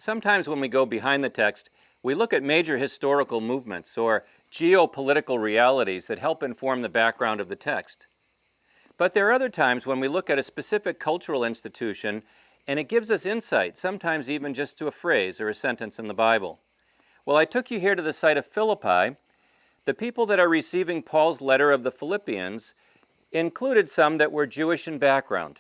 Sometimes when we go behind the text, we look at major historical movements or geopolitical realities that help inform the background of the text. But there are other times when we look at a specific cultural institution and it gives us insight, sometimes even just to a phrase or a sentence in the Bible. Well, I took you here to the site of Philippi. The people that are receiving Paul's letter of the Philippians included some that were Jewish in background,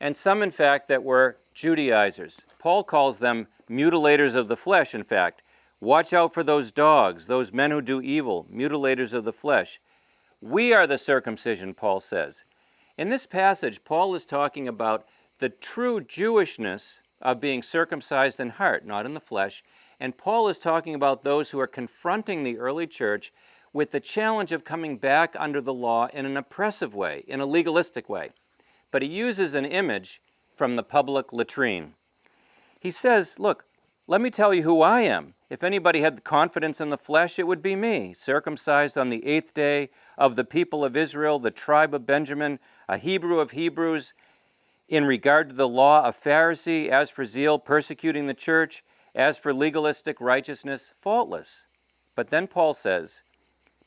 and some, in fact, that were Judaizers. Paul calls them mutilators of the flesh, in fact. Watch out for those dogs, those men who do evil, mutilators of the flesh. We are the circumcision, Paul says. In this passage, Paul is talking about the true Jewishness of being circumcised in heart, not in the flesh. And Paul is talking about those who are confronting the early church with the challenge of coming back under the law in an oppressive way, in a legalistic way. But he uses an image from the public latrine. He says, look, let me tell you who I am. If anybody had confidence in the flesh, it would be me, circumcised on the 8th day, of the people of Israel, the tribe of Benjamin, a Hebrew of Hebrews, in regard to the law, a Pharisee, as for zeal, persecuting the church, as for legalistic righteousness, faultless. But then Paul says,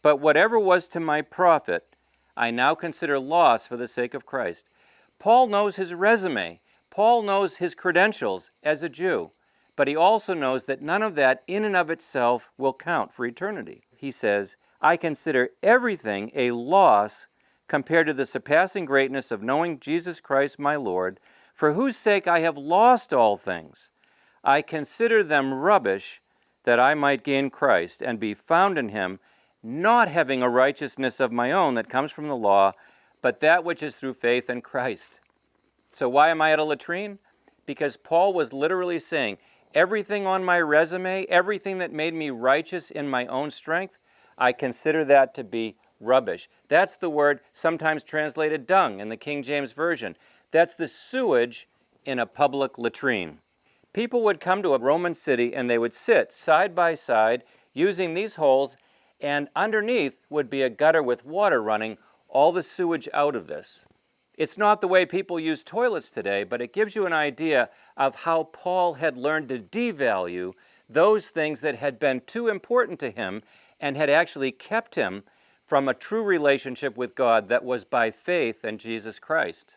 but whatever was to my profit, I now consider loss for the sake of Christ. Paul knows his resume. Paul knows his credentials as a Jew. But he also knows that none of that in and of itself will count for eternity. He says, I consider everything a loss compared to the surpassing greatness of knowing Jesus Christ my Lord, for whose sake I have lost all things. I consider them rubbish, that I might gain Christ and be found in him, not having a righteousness of my own that comes from the law, but that which is through faith in Christ. So why am I at a latrine? Because Paul was literally saying, everything on my resume, everything that made me righteous in my own strength, I consider that to be rubbish. That's the word sometimes translated dung in the King James Version. That's the sewage in a public latrine. People would come to a Roman city and they would sit side by side using these holes, and underneath would be a gutter with water running all the sewage out of this. It's not the way people use toilets today, but it gives you an idea of how Paul had learned to devalue those things that had been too important to him and had actually kept him from a true relationship with God that was by faith in Jesus Christ.